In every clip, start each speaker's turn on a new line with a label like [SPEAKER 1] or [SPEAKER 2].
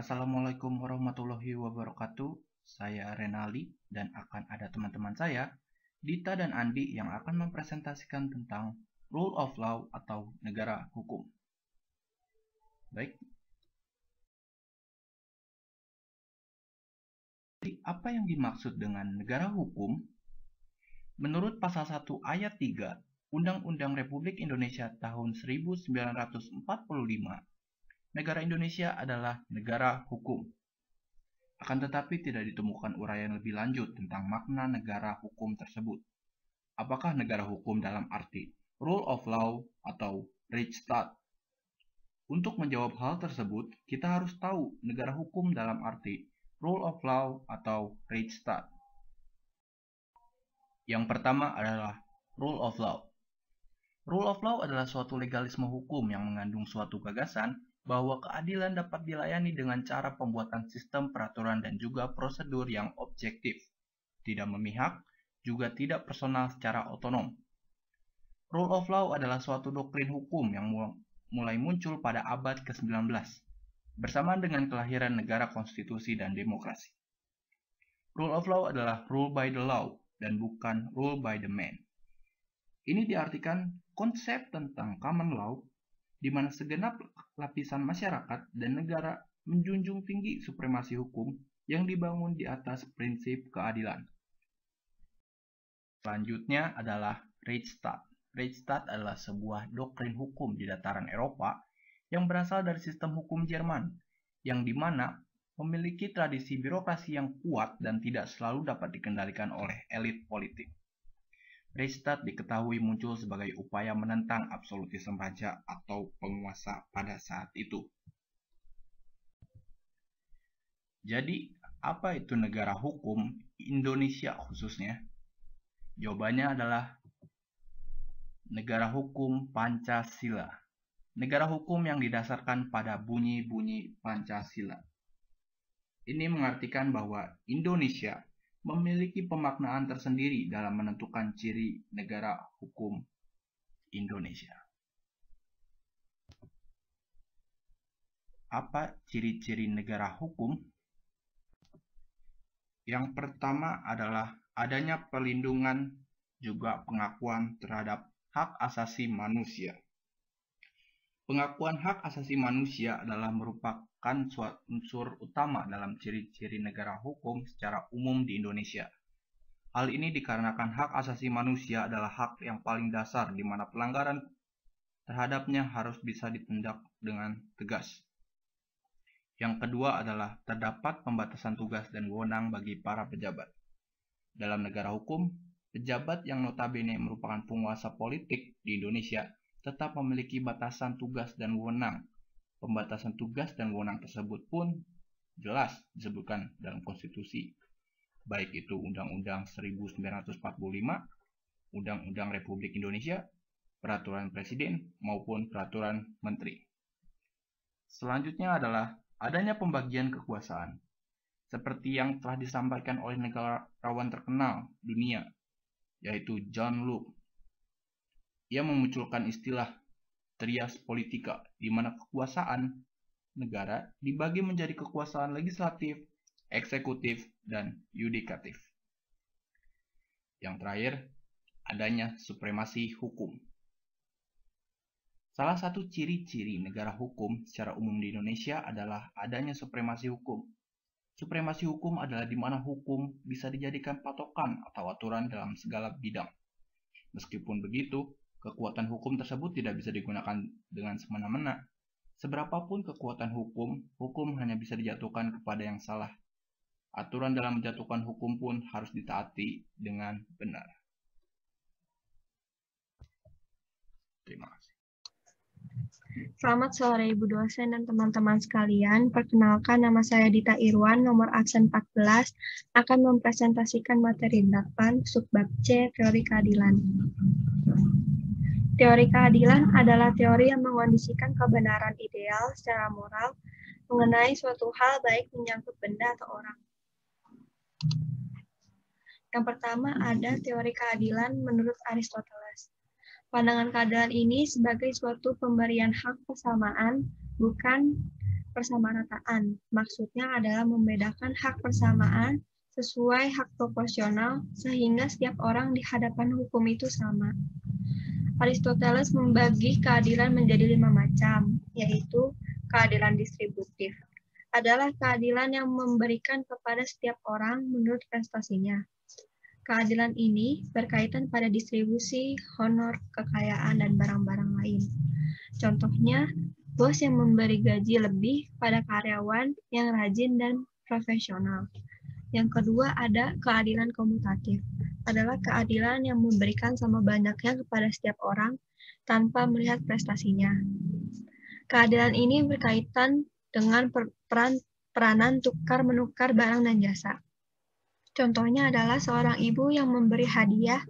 [SPEAKER 1] Assalamualaikum warahmatullahi wabarakatuh. Saya Renali dan akan ada teman-teman saya, Dita dan Andi, yang akan mempresentasikan tentang Rule of Law atau negara hukum. Baik. Jadi, apa yang dimaksud dengan negara hukum? Menurut pasal 1 ayat 3 Undang-Undang Republik Indonesia tahun 1945, negara Indonesia adalah negara hukum. Akan tetapi tidak ditemukan uraian lebih lanjut tentang makna negara hukum tersebut. Apakah negara hukum dalam arti rule of law atau Rechtsstaat? Untuk menjawab hal tersebut, kita harus tahu negara hukum dalam arti rule of law atau Rechtsstaat. Yang pertama adalah rule of law. Rule of law adalah suatu legalisme hukum yang mengandung suatu gagasan bahwa keadilan dapat dilayani dengan cara pembuatan sistem peraturan dan juga prosedur yang objektif, tidak memihak, juga tidak personal secara otonom. Rule of law adalah suatu doktrin hukum yang mulai muncul pada abad ke-19, bersamaan dengan kelahiran negara konstitusi dan demokrasi. Rule of law adalah rule by the law dan bukan rule by the man. Ini diartikan konsep tentang common law, di mana segenap lapisan masyarakat dan negara menjunjung tinggi supremasi hukum yang dibangun di atas prinsip keadilan. Selanjutnya adalah Rechtsstaat. Rechtsstaat adalah sebuah doktrin hukum di dataran Eropa yang berasal dari sistem hukum Jerman, yang dimana memiliki tradisi birokrasi yang kuat dan tidak selalu dapat dikendalikan oleh elit politik. Rechtsstaat diketahui muncul sebagai upaya menentang absolutisme raja atau penguasa pada saat itu. Jadi, apa itu negara hukum Indonesia khususnya? Jawabannya adalah negara hukum Pancasila. Negara hukum yang didasarkan pada bunyi-bunyi Pancasila. Ini mengartikan bahwa Indonesia memiliki pemaknaan tersendiri dalam menentukan ciri negara hukum Indonesia. Apa ciri-ciri negara hukum? Yang pertama adalah adanya perlindungan juga pengakuan terhadap hak asasi manusia. Pengakuan hak asasi manusia adalah merupakan suatu unsur utama dalam ciri-ciri negara hukum secara umum di Indonesia. Hal ini dikarenakan hak asasi manusia adalah hak yang paling dasar di mana pelanggaran terhadapnya harus bisa ditindak dengan tegas. Yang kedua adalah terdapat pembatasan tugas dan wewenang bagi para pejabat. Dalam negara hukum, pejabat yang notabene merupakan penguasa politik di Indonesia tetap memiliki batasan tugas dan wewenang. Pembatasan tugas dan wewenang tersebut pun jelas disebutkan dalam konstitusi, baik itu Undang-Undang 1945, Undang-Undang Republik Indonesia, Peraturan Presiden, maupun Peraturan Menteri. Selanjutnya adalah adanya pembagian kekuasaan, seperti yang telah disampaikan oleh negarawan terkenal dunia, yaitu John Locke. Ia memunculkan istilah trias politika, di mana kekuasaan negara dibagi menjadi kekuasaan legislatif, eksekutif, dan yudikatif. Yang terakhir, adanya supremasi hukum. Salah satu ciri-ciri negara hukum secara umum di Indonesia adalah adanya supremasi hukum. Supremasi hukum adalah di mana hukum bisa dijadikan patokan atau aturan dalam segala bidang. Meskipun begitu, kekuatan hukum tersebut tidak bisa digunakan dengan semena-mena. Seberapapun kekuatan hukum, hukum hanya bisa dijatuhkan kepada yang salah. Aturan dalam menjatuhkan hukum pun harus ditaati dengan benar. Terima kasih.
[SPEAKER 2] Selamat sore Ibu dosen dan teman-teman sekalian. Perkenalkan, nama saya Dita Irwan, nomor absen 14, akan mempresentasikan materi 8, subbab C, teori keadilan. Teori keadilan adalah teori yang mengondisikan kebenaran ideal secara moral mengenai suatu hal baik menyangkut benda atau orang. Yang pertama ada teori keadilan menurut Aristoteles. Pandangan keadilan ini sebagai suatu pemberian hak persamaan, bukan persamarataan. Maksudnya adalah membedakan hak persamaan sesuai hak proporsional sehingga setiap orang di hadapan hukum itu sama. Aristoteles membagi keadilan menjadi 5 macam, yaitu keadilan distributif. Adalah keadilan yang memberikan kepada setiap orang menurut prestasinya. Keadilan ini berkaitan pada distribusi, honor, kekayaan, dan barang-barang lain. Contohnya, bos yang memberi gaji lebih pada karyawan yang rajin dan profesional. Yang kedua ada keadilan komutatif. Adalah keadilan yang memberikan sama banyaknya kepada setiap orang tanpa melihat prestasinya. Keadilan ini berkaitan dengan peranan tukar-menukar barang dan jasa. Contohnya adalah seorang ibu yang memberi hadiah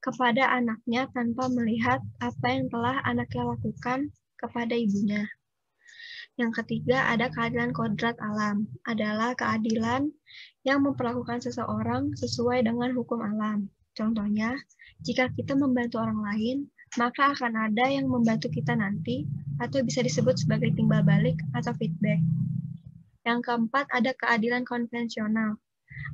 [SPEAKER 2] kepada anaknya tanpa melihat apa yang telah anaknya lakukan kepada ibunya. Yang ketiga ada keadilan kodrat alam. Adalah keadilan yang memperlakukan seseorang sesuai dengan hukum alam. Contohnya, jika kita membantu orang lain, maka akan ada yang membantu kita nanti, atau bisa disebut sebagai timbal balik atau feedback. Yang keempat ada keadilan konvensional.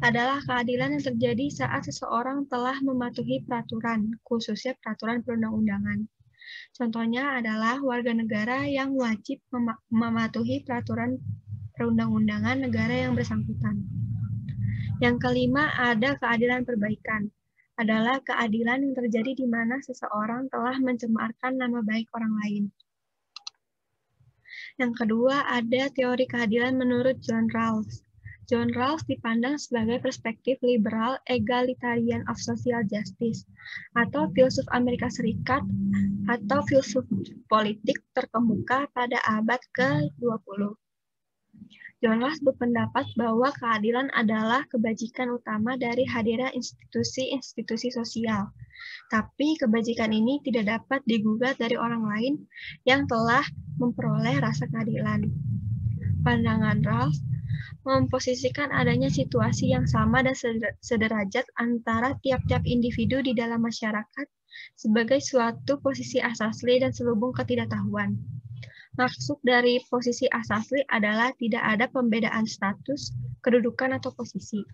[SPEAKER 2] Adalah keadilan yang terjadi saat seseorang telah mematuhi peraturan, khususnya peraturan perundang-undangan. Contohnya adalah warga negara yang wajib mematuhi peraturan perundang-undangan negara yang bersangkutan. Yang kelima ada keadilan perbaikan. Adalah keadilan yang terjadi di mana seseorang telah mencemarkan nama baik orang lain. Yang kedua ada teori keadilan menurut John Rawls. John Rawls dipandang sebagai perspektif liberal egalitarian of social justice, atau filsuf Amerika Serikat, atau filsuf politik terkemuka pada abad ke-20. John Rawls berpendapat bahwa keadilan adalah kebajikan utama dari hadirnya institusi-institusi sosial. Tapi kebajikan ini tidak dapat digugat dari orang lain yang telah memperoleh rasa keadilan. Pandangan Rawls memposisikan adanya situasi yang sama dan sederajat antara tiap-tiap individu di dalam masyarakat sebagai suatu posisi asasli dan selubung ketidaktahuan. Maksud dari posisi asasli adalah tidak ada pembedaan status, kedudukan, atau posisi.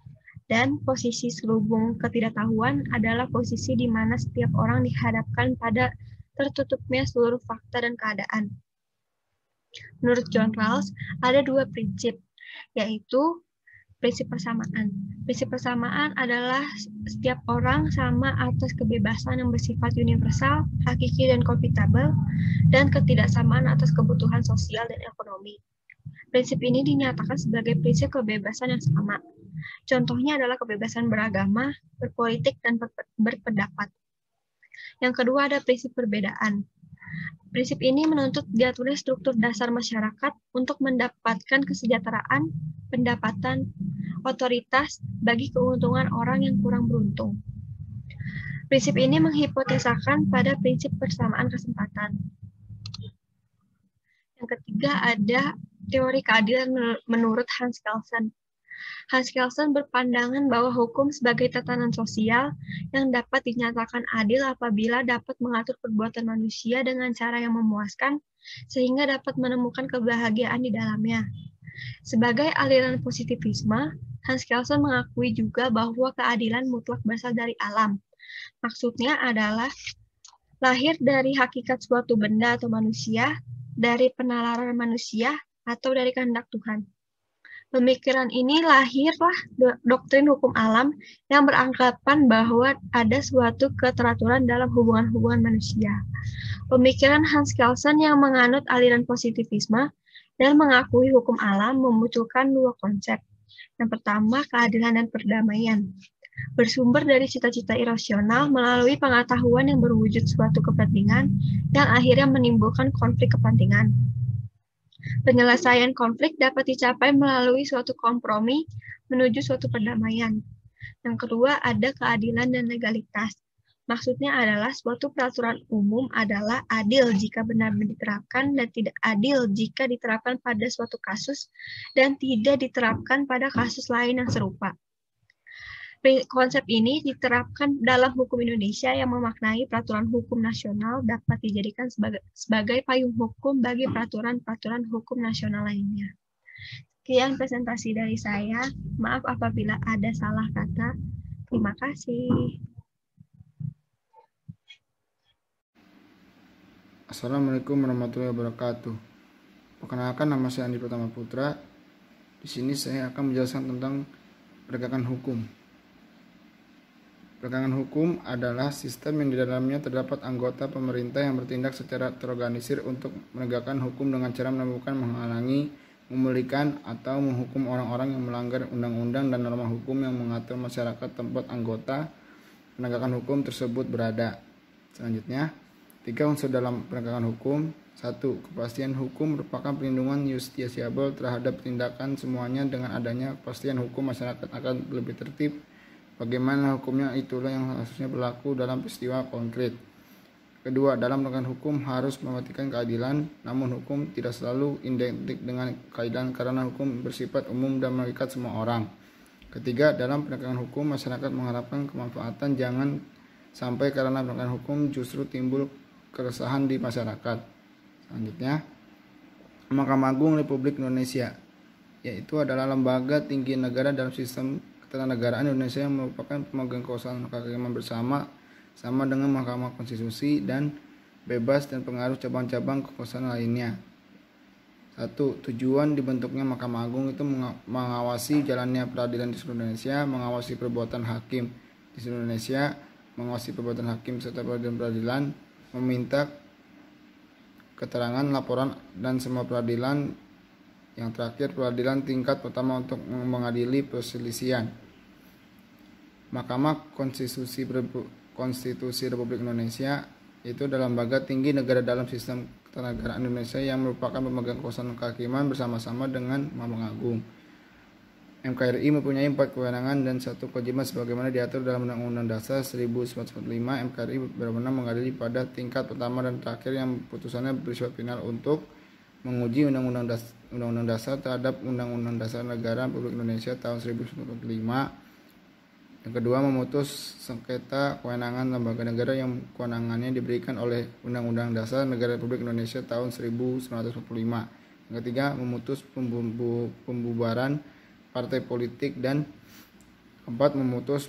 [SPEAKER 2] Dan posisi selubung ketidaktahuan adalah posisi di mana setiap orang dihadapkan pada tertutupnya seluruh fakta dan keadaan. Menurut John Rawls, ada dua prinsip, yaitu prinsip persamaan. Prinsip persamaan adalah setiap orang sama atas kebebasan yang bersifat universal, hakiki dan komputabel, dan ketidaksamaan atas kebutuhan sosial dan ekonomi. Prinsip ini dinyatakan sebagai prinsip kebebasan yang sama. Contohnya adalah kebebasan beragama, berpolitik, dan berpendapat. Yang kedua ada prinsip perbedaan. Prinsip ini menuntut diaturnya struktur dasar masyarakat untuk mendapatkan kesejahteraan, pendapatan, otoritas bagi keuntungan orang yang kurang beruntung. Prinsip ini menghipotesakan pada prinsip persamaan kesempatan. Yang ketiga ada teori keadilan menurut Hans Kelsen. Hans Kelsen berpandangan bahwa hukum sebagai tatanan sosial yang dapat dinyatakan adil apabila dapat mengatur perbuatan manusia dengan cara yang memuaskan, sehingga dapat menemukan kebahagiaan di dalamnya. Sebagai aliran positivisme, Hans Kelsen mengakui juga bahwa keadilan mutlak berasal dari alam. Maksudnya adalah lahir dari hakikat suatu benda atau manusia, dari penalaran manusia, atau dari kehendak Tuhan. Pemikiran ini lahirlah doktrin hukum alam yang beranggapan bahwa ada suatu keteraturan dalam hubungan-hubungan manusia. Pemikiran Hans Kelsen yang menganut aliran positivisme dan mengakui hukum alam memunculkan dua konsep. Yang pertama, keadilan dan perdamaian. Bersumber dari cita-cita irasional melalui pengetahuan yang berwujud suatu kepentingan yang akhirnya menimbulkan konflik kepentingan. Penyelesaian konflik dapat dicapai melalui suatu kompromi menuju suatu perdamaian. Yang kedua, ada keadilan dan legalitas. Maksudnya adalah suatu peraturan umum adalah adil jika benar-benar diterapkan dan tidak adil jika diterapkan pada suatu kasus dan tidak diterapkan pada kasus lain yang serupa. Konsep ini diterapkan dalam hukum Indonesia yang memaknai peraturan hukum nasional dapat dijadikan sebagai payung hukum bagi peraturan-peraturan hukum nasional lainnya. Sekian presentasi dari saya. Maaf apabila ada salah kata. Terima kasih.
[SPEAKER 3] Assalamualaikum warahmatullahi wabarakatuh. Perkenalkan, nama saya Andi Pratama Putra. Di sini saya akan menjelaskan tentang penegakan hukum. Penegakan hukum adalah sistem yang di dalamnya terdapat anggota pemerintah yang bertindak secara terorganisir untuk menegakkan hukum dengan cara melakukan menghalangi, memulihkan, atau menghukum orang-orang yang melanggar undang-undang dan norma hukum yang mengatur masyarakat tempat anggota penegakan hukum tersebut berada. Selanjutnya, 3 unsur dalam penegakan hukum. 1. Kepastian hukum merupakan perlindungan justisiable terhadap tindakan semuanya. Dengan adanya kepastian hukum, masyarakat akan lebih tertib. Bagaimana hukumnya, itulah yang harusnya berlaku dalam peristiwa konkret. Kedua, dalam penegakan hukum harus memperhatikan keadilan, namun hukum tidak selalu identik dengan keadilan karena hukum bersifat umum dan mengikat semua orang. Ketiga, dalam penegakan hukum masyarakat mengharapkan kemanfaatan, jangan sampai karena penegakan hukum justru timbul keresahan di masyarakat. Selanjutnya, Mahkamah Agung Republik Indonesia, yaitu adalah lembaga tinggi negara dalam sistem ketatanegaraan Indonesia yang merupakan pemegang kekuasaan kehakiman bersama dengan Mahkamah Konstitusi dan bebas dan pengaruh cabang-cabang kekuasaan lainnya. 1. Tujuan dibentuknya Mahkamah Agung itu mengawasi jalannya peradilan di seluruh Indonesia, mengawasi perbuatan hakim di seluruh Indonesia, mengawasi perbuatan hakim serta peradilan, meminta keterangan, laporan, dan semua peradilan. Yang terakhir, peradilan tingkat pertama untuk mengadili perselisihan. Mahkamah Konstitusi Republik Indonesia itu adalah lembaga tinggi negara dalam sistem ketatanegaraan Indonesia yang merupakan pemegang kekuasaan kehakiman bersama-sama dengan Mahkamah Agung. MKRI mempunyai 4 kewenangan dan 1 kewajiban sebagaimana diatur dalam Undang-Undang Dasar 1945. MKRI berwenang mengadili pada tingkat pertama dan terakhir yang putusannya bersifat final untuk menguji Undang-Undang Dasar terhadap Undang-Undang Dasar Negara Republik Indonesia tahun 1945. Yang kedua, memutus sengketa kewenangan lembaga negara yang kewenangannya diberikan oleh Undang-Undang Dasar Negara Republik Indonesia tahun 1945. Yang ketiga, memutus pembubaran partai politik, dan keempat, memutus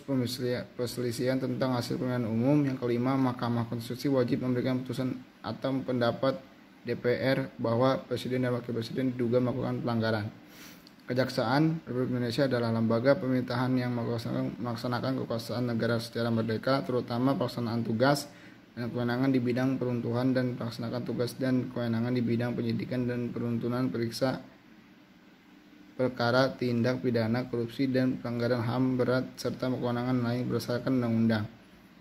[SPEAKER 3] perselisihan tentang hasil pemilihan umum. Yang kelima, Mahkamah Konstitusi wajib memberikan putusan atau pendapat DPR bahwa Presiden dan Wakil Presiden diduga melakukan pelanggaran. Kejaksaan Republik Indonesia adalah lembaga pemerintahan yang melaksanakan kekuasaan negara secara merdeka, terutama pelaksanaan tugas dan kewenangan di bidang peruntuhan dan pelaksanaan tugas dan kewenangan di bidang penyidikan dan penuntutan, periksa perkara tindak pidana korupsi dan pelanggaran HAM berat serta kewenangan lain berdasarkan undang-undang.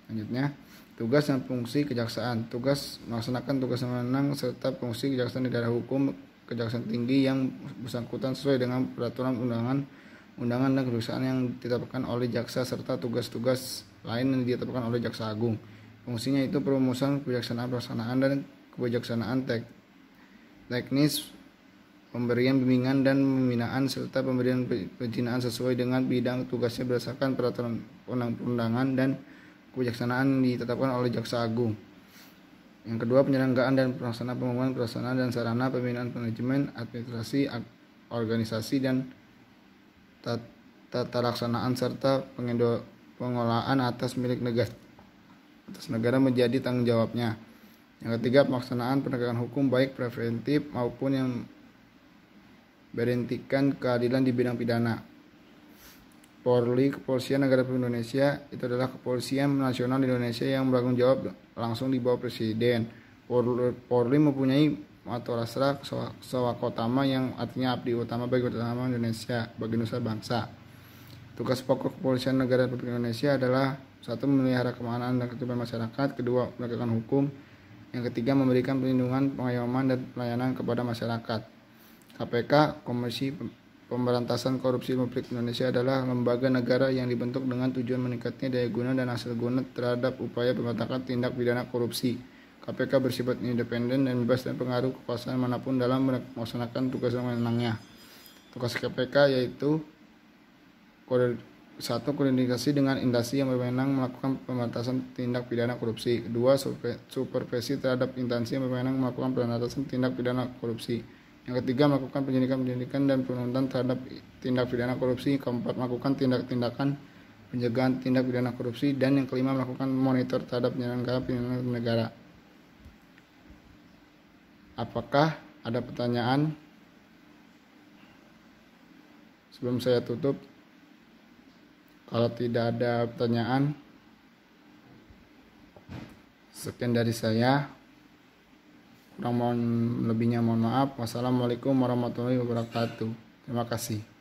[SPEAKER 3] Selanjutnya, tugas dan fungsi kejaksaan. Tugas melaksanakan tugas wewenang serta fungsi kejaksaan di daerah hukum kejaksaan tinggi yang bersangkutan sesuai dengan peraturan undangan dan kejaksaan yang ditetapkan oleh jaksa serta tugas-tugas lain yang ditetapkan oleh jaksa agung. Fungsinya itu perumusan kebijaksanaan pelaksanaan dan kebijaksanaan teknis, pemberian bimbingan dan pembinaan serta pemberian perizinan sesuai dengan bidang tugasnya berdasarkan peraturan perundang-undangan dan kebijaksanaan ditetapkan oleh jaksa agung. Yang kedua, penyelenggaraan dan pelaksanaan pembangunan prasarana dan sarana, pembinaan manajemen, administrasi, organisasi dan tata laksanaan serta pengelolaan atas milik negara menjadi tanggung jawabnya. Yang ketiga, pelaksanaan penegakan hukum baik preventif maupun yang berhentikan keadilan di bidang pidana. Polri, Kepolisian Negara Republik Indonesia, itu adalah kepolisian nasional Indonesia yang bertanggung jawab langsung di bawah Presiden. Polri mempunyai motto Rastra Sawakotama yang artinya abdi utama bagi utama Indonesia, bagi nusa bangsa. Tugas pokok Kepolisian Negara Republik Indonesia adalah 1. Memelihara keamanan dan ketertiban masyarakat, 2. Menegakkan hukum, yang ketiga memberikan perlindungan, pengayoman dan pelayanan kepada masyarakat. KPK, Komisi Pemberantasan Korupsi Republik Indonesia, adalah lembaga negara yang dibentuk dengan tujuan meningkatnya daya guna dan hasil guna terhadap upaya pemberantasan tindak pidana korupsi. KPK bersifat independen dan bebas dari pengaruh kekuasaan manapun dalam melaksanakan tugas dan wewenangnya. Tugas KPK yaitu 1. Koordinasi dengan instansi yang berwenang melakukan pemberantasan tindak pidana korupsi. 2. Supervisi terhadap instansi yang berwenang melakukan pemberantasan tindak pidana korupsi. Yang ketiga, melakukan penyelidikan dan penuntutan terhadap tindak pidana korupsi. Keempat, melakukan tindakan pencegahan tindak pidana korupsi. Dan yang kelima, melakukan monitor terhadap penyelenggara negara. Apakah ada pertanyaan? Sebelum saya tutup, kalau tidak ada pertanyaan, sekian dari saya. Kurang lebihnya mohon maaf. Wassalamualaikum warahmatullahi wabarakatuh. Terima kasih.